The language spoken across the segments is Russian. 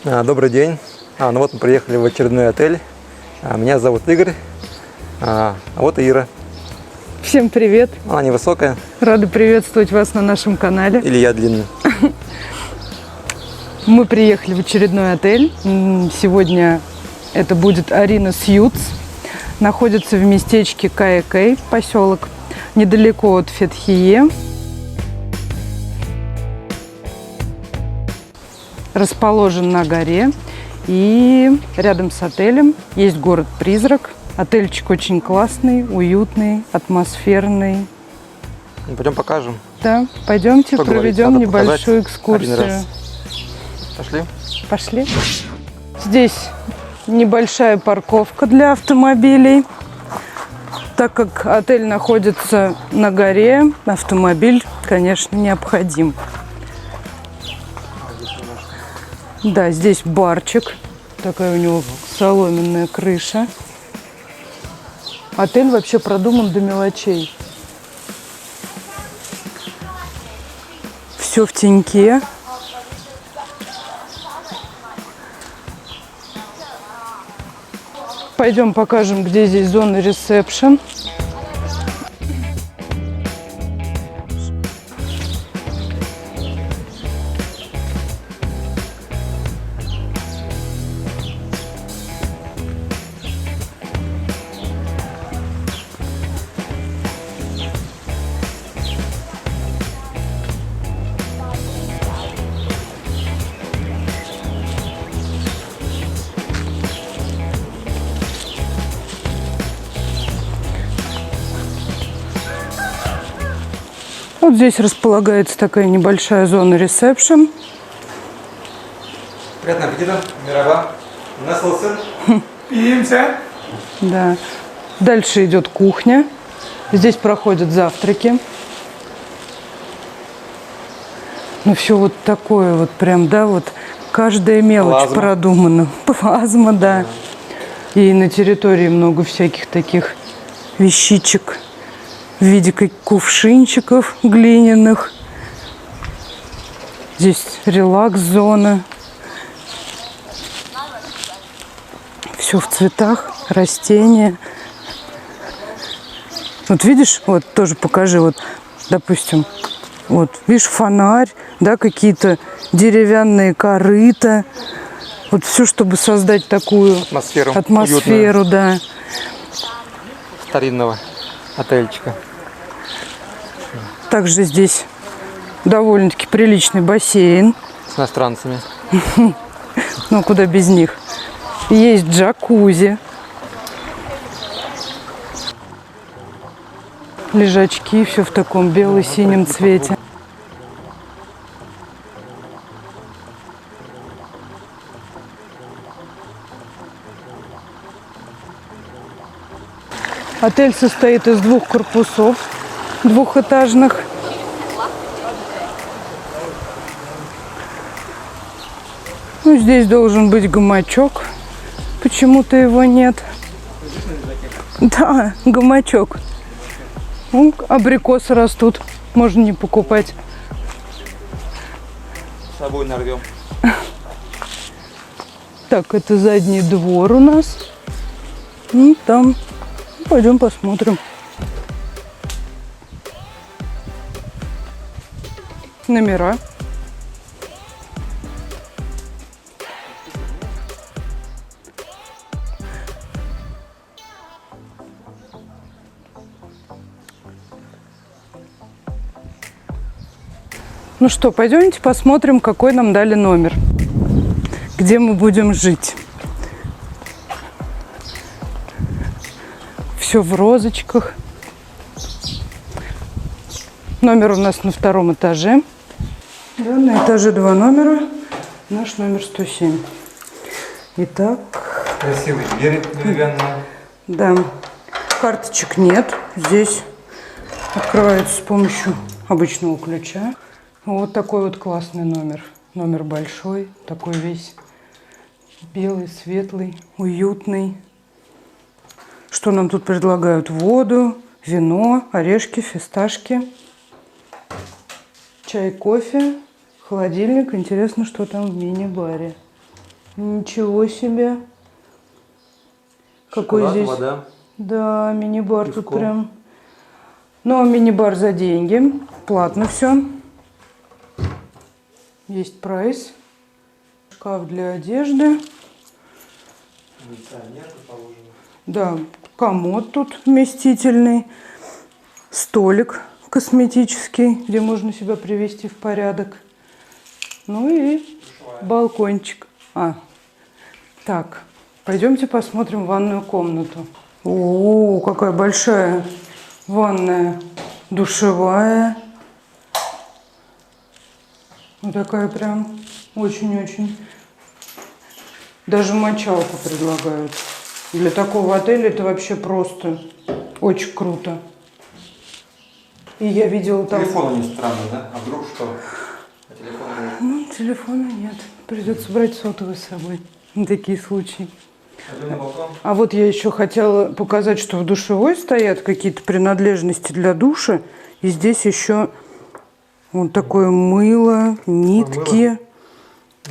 Добрый день. Ну вот мы приехали в очередной отель. Меня зовут Игорь. Вот Ира. Всем привет. Она невысокая. Рада приветствовать вас на нашем канале. Или я длинный. Мы приехали в очередной отель. Сегодня это будет Арина Сьютс. Находится в местечке Кая-Кэй, поселок, недалеко от Фетхие. Расположен на горе. И рядом с отелем есть город-призрак. Отельчик очень классный, уютный, атмосферный. Пойдем покажем. Да, пойдемте, Что проведем говорить? Надо небольшую показать экскурсию. один раз. Пошли. Пошли. Здесь небольшая парковка для автомобилей. Так как отель находится на горе, автомобиль, конечно, необходим. Да, здесь барчик. Такая у него соломенная крыша. Отель вообще продуман до мелочей. Все в теньке. Пойдем покажем, где здесь зона ресепшн. Вот здесь располагается такая небольшая зона ресепшн. Приятного аппетита. Мирова. Насылсын. Пьемся. Да. Дальше идет кухня. Здесь проходят завтраки. Ну, все вот такое вот прям, да, вот каждая мелочь Плазма. продумана. Плазма, да. И на территории много всяких таких вещичек в виде кувшинчиков глиняных. Здесь релакс-зона. Все в цветах, растения. Вот видишь, вот тоже покажи, вот, допустим, вот, видишь, фонарь, да, какие-то деревянные корыта. Вот все, чтобы создать такую атмосферу, да. Старинного отельчика. Также здесь довольно-таки приличный бассейн. С иностранцами. Ну, куда без них. Есть джакузи. Лежачки, все в таком бело-синем цвете. Отель состоит из двух корпусов, двухэтажных. Ну, здесь должен быть гамачок. Почему-то его нет. Да, гамачок. Ну, абрикосы растут. Можно не покупать. С собой нарвем. Так, это задний двор у нас. И там пойдем посмотрим. Номера. Ну что, пойдемте посмотрим, какой нам дали номер, где мы будем жить. Все в розочках. Номер у нас на втором этаже. Да, на этаже 2 номера. Наш номер 107. Итак. Красивые двери деревянные. Да. Карточек нет. Здесь открывается с помощью обычного ключа. Вот такой вот классный номер. Номер большой. Такой весь белый, светлый, уютный. Что нам тут предлагают? Воду, вино, орешки, фисташки, чай, кофе, холодильник. Интересно, что там в мини-баре. Ничего себе. Какой Шоколад, здесь? вода. Да, мини-бар тут Пивко. прям. Но мини-бар за деньги. Платно все. Есть прайс. Шкаф для одежды. Кондиционер тут положено. Да, комод тут вместительный. Столик косметический, где можно себя привести в порядок. Ну и балкончик. Так, пойдемте посмотрим ванную комнату. О, какая большая ванная, душевая. Вот такая прям очень-очень. Даже мочалку предлагают. Для такого отеля это вообще просто очень круто. И я видела там... Телефона не странно, да? А вдруг что? А телефона нет. Ну, телефона нет. Придется брать сотовый с собой. На такие случаи. Пойдем на балкон. А вот я еще хотела показать, что в душевой стоят какие-то принадлежности для душа. И здесь еще вот такое мыло, нитки,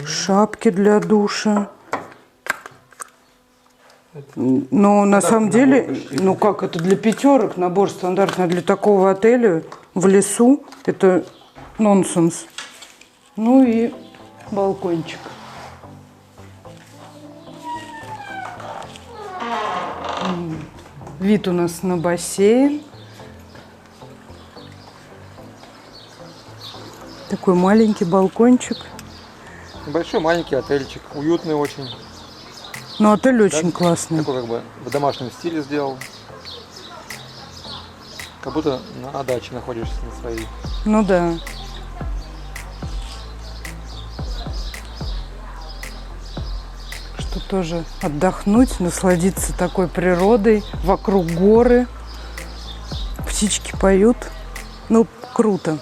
шапки для душа. Но на самом деле, ну как, это для пятерок набор стандартный, а для такого отеля в лесу это нонсенс. Ну и балкончик. Вид у нас на бассейн. Такой маленький балкончик. Большой маленький отельчик, уютный очень. Но отель очень классный. Такой как бы в домашнем стиле сделал. Как будто на даче находишься на своей. Ну да. Что тоже отдохнуть, насладиться такой природой. Вокруг горы. Птички поют. Ну, круто.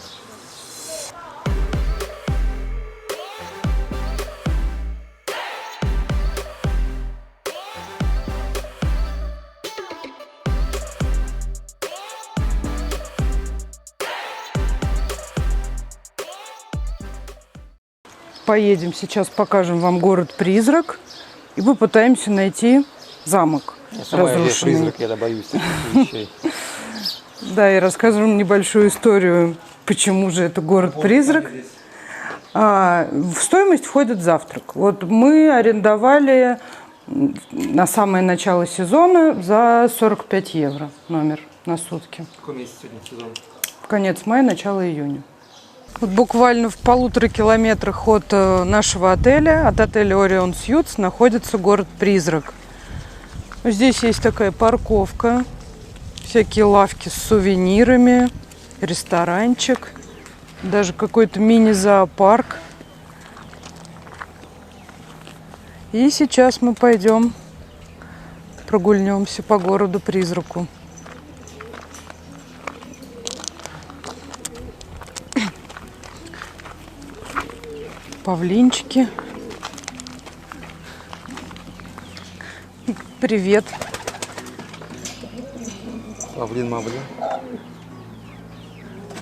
Поедем сейчас, покажем вам город-призрак и попытаемся найти замок разрушенный. Призрак, я боюсь таких вещей. Да, и расскажем небольшую историю, почему же это город-призрак. В стоимость входит завтрак. Вот мы арендовали на самое начало сезона за 45 евро номер на сутки. Какой месяц сегодня сезон? Конец мая, начало июня. Вот буквально в 1,5 километрах от нашего отеля, от отеля Орион Сьютс, находится город-призрак. Здесь есть такая парковка, всякие лавки с сувенирами, ресторанчик, даже какой-то мини-зоопарк. И сейчас мы пойдем прогульнемся по городу-призраку. Павлинчики. Привет. Павлин-мавлин.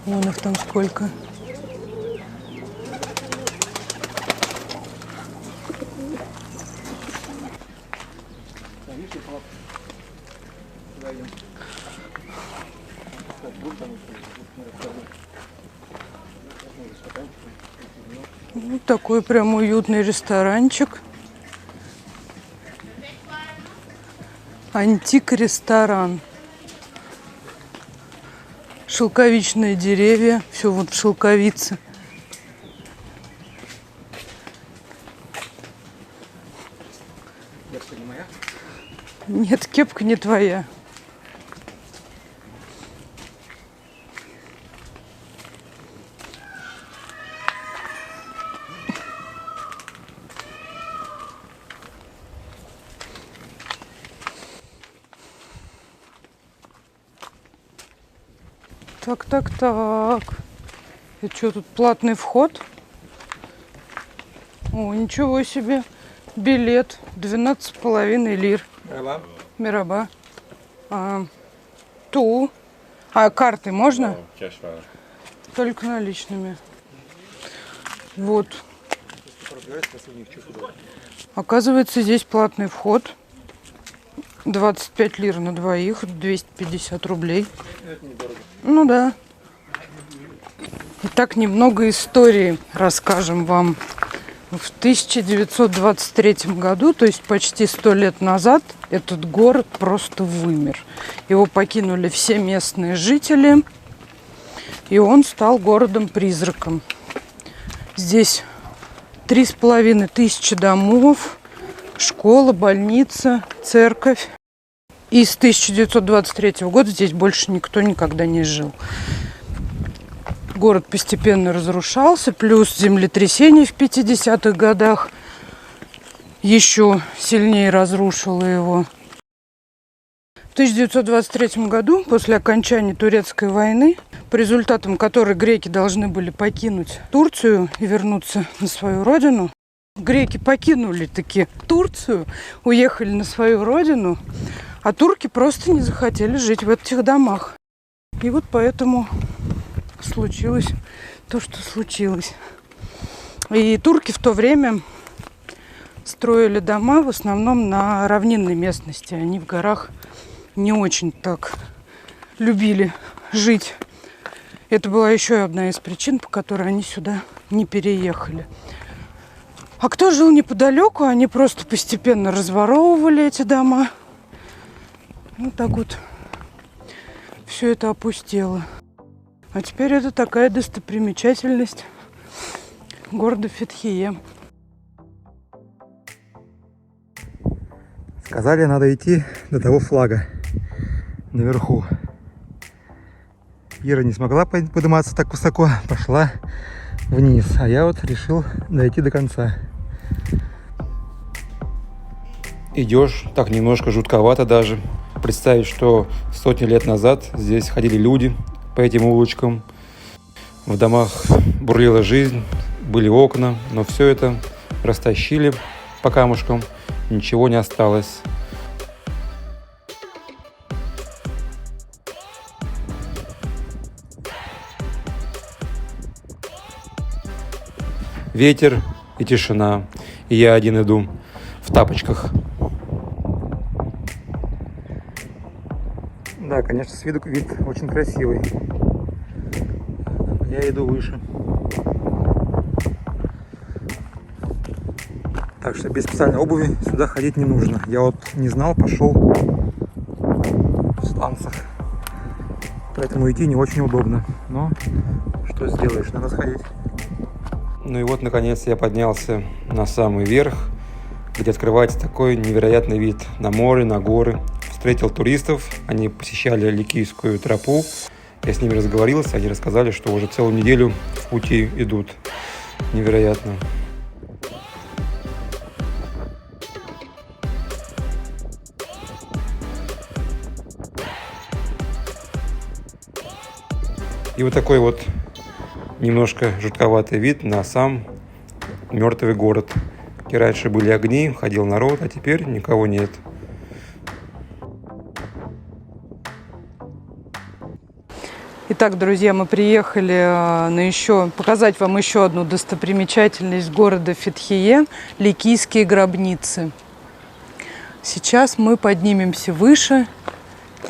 Вон их там сколько. Вот такой прям уютный ресторанчик. Антик-ресторан. Шелковичные деревья. Все вот в шелковице. Кепка не моя? Нет, кепка не твоя. Так. И что, тут платный вход? О, ничего себе. Билет 12,5 лир. Мераба. Мераба. Ту. А карты можно? Только наличными. Вот. Оказывается, здесь платный вход. 25 лир на двоих, 250 рублей. Ну да. Итак, немного истории расскажем вам. В 1923 году, то есть почти 100 лет назад, этот город просто вымер. Его покинули все местные жители, и он стал городом-призраком. Здесь 3500 домов, школа, больница, церковь. И с 1923 года здесь больше никто никогда не жил. Город постепенно разрушался, плюс землетрясение в 50-х годах еще сильнее разрушило его. В 1923 году, после окончания Турецкой войны, по результатам которой греки должны были покинуть Турцию и вернуться на свою родину, греки покинули таки Турцию, уехали на свою родину, а турки просто не захотели жить в этих домах. И вот поэтому случилось то, что случилось. И турки в то время строили дома в основном на равнинной местности. Они в горах не очень так любили жить. Это была еще одна из причин, по которой они сюда не переехали. А кто жил неподалеку, они просто постепенно разворовывали эти дома. Вот так вот все это опустело. А теперь это такая достопримечательность города Фетхие. Сказали, надо идти до того флага наверху. Ира не смогла подниматься так высоко, пошла вниз. А я вот решил дойти до конца. Идешь, так немножко жутковато даже. Представить, что сотни лет назад здесь ходили люди по этим улочкам. В домах бурлила жизнь, были окна, но все это растащили по камушкам, ничего не осталось. Ветер и тишина, и я один иду в тапочках. Да, конечно, с виду вид очень красивый. Я иду выше. Так что без специальной обуви сюда ходить не нужно. Я вот не знал, пошел в сланцах. Поэтому идти не очень удобно. Но что сделаешь, надо сходить. Ну и вот, наконец, я поднялся на самый верх, где открывается такой невероятный вид на море, на горы. Встретил туристов, они посещали Ликийскую тропу. Я с ними разговорился, они рассказали, что уже целую неделю в пути идут. Невероятно. И вот такой вот немножко жутковатый вид на сам мертвый город, где раньше были огни, ходил народ, а теперь никого нет. Итак, друзья, мы приехали показать вам еще одну достопримечательность города Фетхие – Ликийские гробницы. Сейчас мы поднимемся выше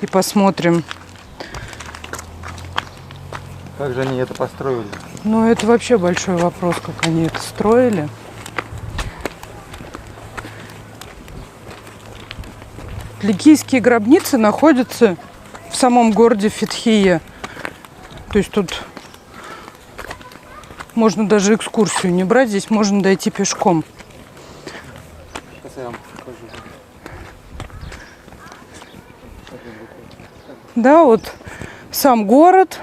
и посмотрим. Как же они это построили? Ну, это вообще большой вопрос, как они это строили. Ликийские гробницы находятся в самом городе Фетхие. То есть тут можно даже экскурсию не брать, здесь можно дойти пешком. Сейчас я вам покажу. Да, вот сам город.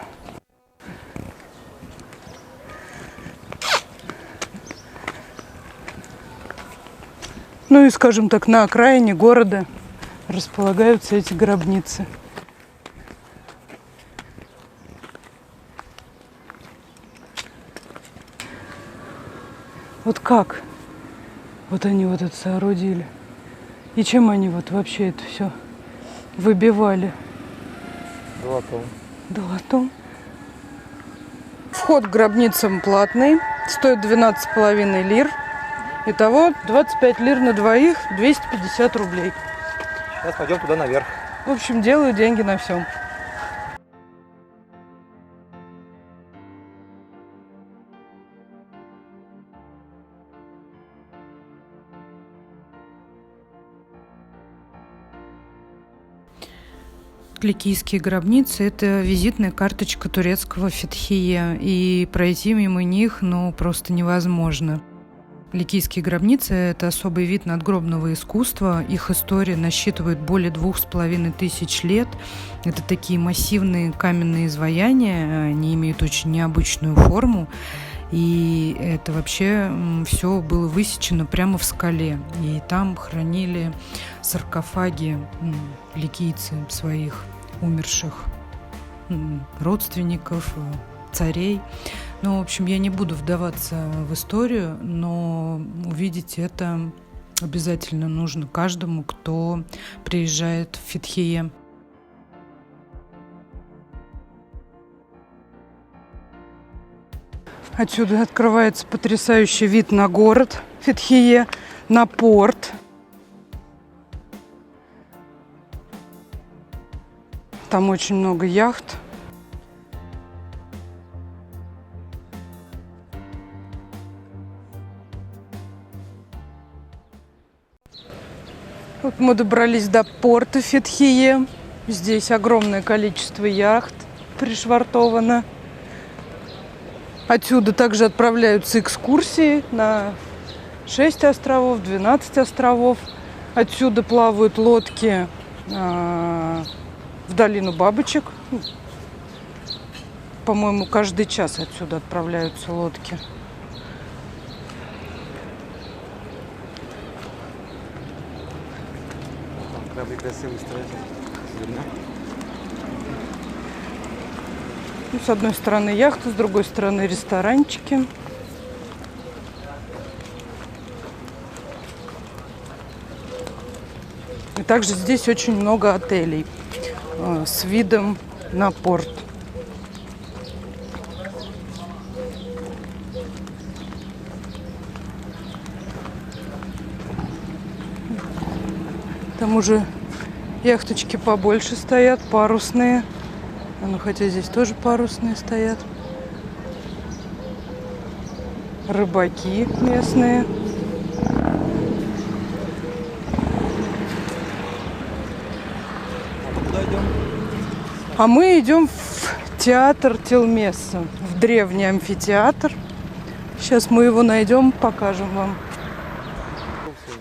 Ну и, скажем так, на окраине города располагаются эти гробницы. Вот как? Вот они вот это соорудили. И чем они вот вообще это все выбивали? Золотом. Долотом. Вход к гробницам платный. Стоит 12,5 лир. Итого 25 лир на двоих, 250 рублей. Сейчас пойдем туда наверх. В общем, делаю деньги на всем. Ликийские гробницы – это визитная карточка турецкого Фетхие, и пройти мимо них, просто невозможно. Ликийские гробницы – это особый вид надгробного искусства. Их история насчитывает более 2500 лет. Это такие массивные каменные изваяния, они имеют очень необычную форму. И это вообще все было высечено прямо в скале. И там хранили саркофаги ликийцы своих умерших родственников, царей. В общем, я не буду вдаваться в историю, но увидеть это обязательно нужно каждому, кто приезжает в Фетхие. Отсюда открывается потрясающий вид на город Фетхие, на порт. Там очень много яхт. Вот мы добрались до порта Фетхие. Здесь огромное количество яхт пришвартовано. Отсюда также отправляются экскурсии на 6 островов, 12 островов. Отсюда плавают лодки в долину бабочек. По-моему, каждый час отсюда отправляются лодки. Корабли красивые стоят. Видно? С одной стороны яхта, с другой стороны ресторанчики. И также здесь очень много отелей с видом на порт. Там уже яхточки побольше стоят, парусные. Хотя здесь тоже парусные стоят. Рыбаки местные. Куда идем? А мы идем в театр Телмесса, в древний амфитеатр. Сейчас мы его найдем, покажем вам.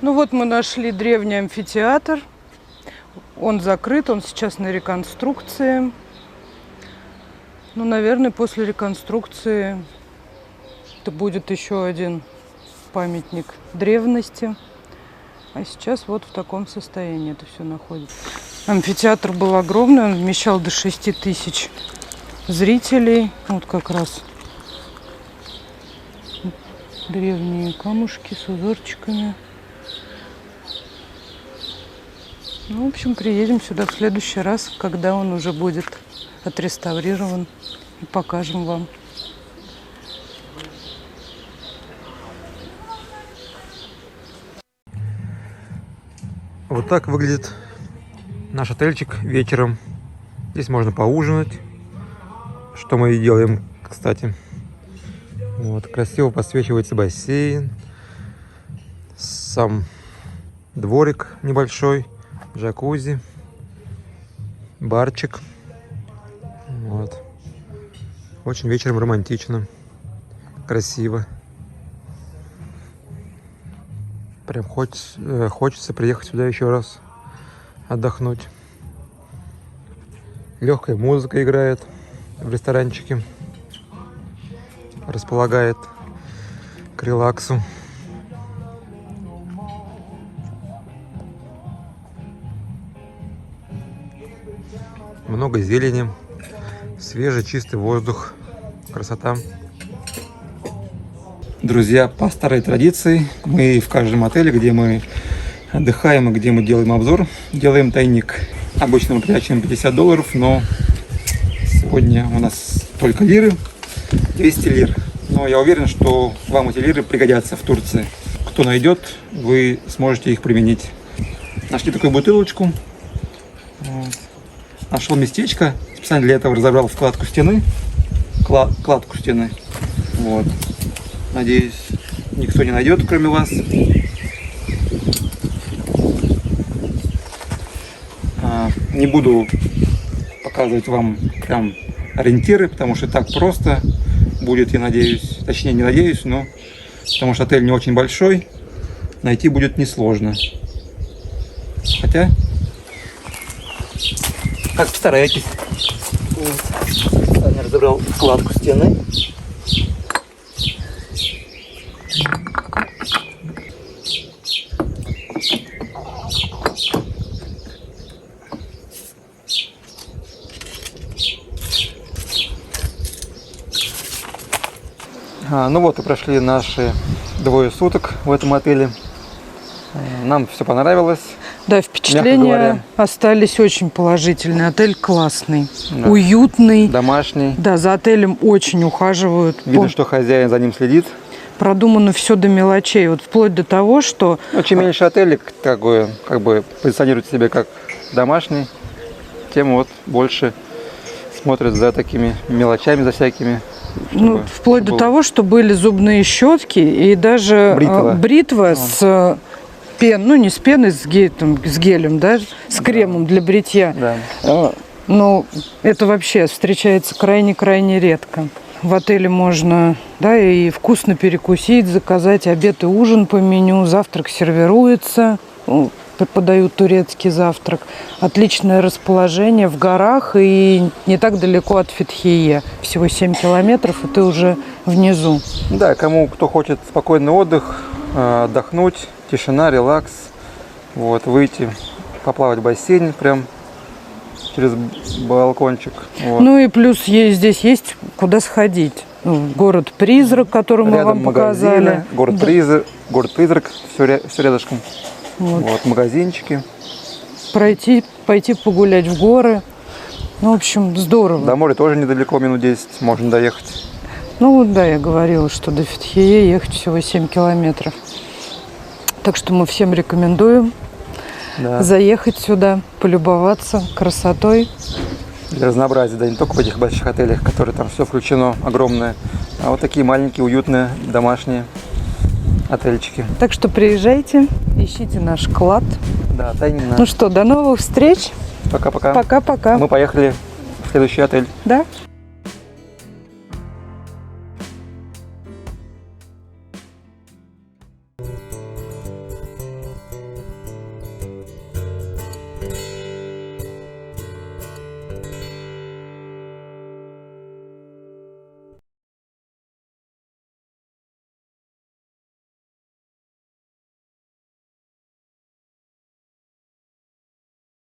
Вот мы нашли древний амфитеатр. Он закрыт, он сейчас на реконструкции. Наверное, после реконструкции это будет еще один памятник древности. А сейчас вот в таком состоянии это все находится. Амфитеатр был огромный, он вмещал до 6000 зрителей. Вот как раз древние камушки с узорчиками. В общем, приедем сюда в следующий раз, когда он уже будет отреставрирован, и покажем вам. Вот так выглядит наш отельчик вечером. Здесь можно поужинать, что мы и делаем, кстати. Вот, красиво подсвечивается бассейн, сам дворик небольшой, джакузи, барчик. Вот. Очень вечером романтично, красиво. Прям хочется приехать сюда еще раз отдохнуть. Легкая музыка играет в ресторанчике, располагает к релаксу. Много зелени, свежий чистый воздух, красота. Друзья, по старой традиции мы в каждом отеле, где мы отдыхаем и где мы делаем обзор, делаем тайник. Обычно мы прячем $50, но сегодня у нас только лиры, 200 лир. Но я уверен, что вам эти лиры пригодятся в Турции. кто найдет, вы сможете их применить. Нашли такую бутылочку. Вот. Нашел местечко. Специально для этого разобрал складку стены. Кладку стены. Вот. Надеюсь, никто не найдет, кроме вас. Не буду показывать вам прям ориентиры, потому что так просто будет, я надеюсь. Точнее, не надеюсь, но потому что отель не очень большой, найти будет несложно. Хотя, как постараетесь. Вот. Я разобрал складку стены. Ну вот и прошли наши 2 суток в этом отеле. Нам все понравилось. Да, впечатления остались очень положительные. Отель классный, да. Уютный. Домашний. Да, за отелем очень ухаживают. Видно, что хозяин за ним следит. Продумано все до мелочей. Вот вплоть до того, что... Чем меньше отель как бы позиционирует себя как домашний, тем вот больше смотрят за такими мелочами, за всякими. Вплоть до того, что были зубные щетки и даже бритва с не с пеной, с гелем, да, с кремом для бритья. Да. Но это вообще встречается крайне-крайне редко. В отеле можно, да, и вкусно перекусить, заказать обед и ужин по меню, завтрак сервируется, подают турецкий завтрак. Отличное расположение в горах и не так далеко от Фетхие. Всего 7 километров, и ты уже внизу. Да, кто хочет спокойный отдых, отдохнуть, тишина, релакс, вот, выйти, поплавать в бассейне прям через балкончик. Вот. Ну и плюс здесь есть куда сходить. Город-призрак, который мы вам показали. Город-призрак, все рядышком. Вот, магазинчики. Пойти погулять в горы. В общем, здорово. До моря тоже недалеко, минут 10 можно доехать. Да, я говорила, что до Фетхие ехать всего 7 километров. Так что мы всем рекомендуем заехать сюда, полюбоваться красотой. Для разнообразия, да, не только в этих больших отелях, которые там все включено, огромное, а вот такие маленькие, уютные, домашние отельчики. Так что приезжайте, ищите наш клад. Да, Тайнина. Ну что, до новых встреч. Пока-пока. Пока-пока. Мы поехали в следующий отель. Да?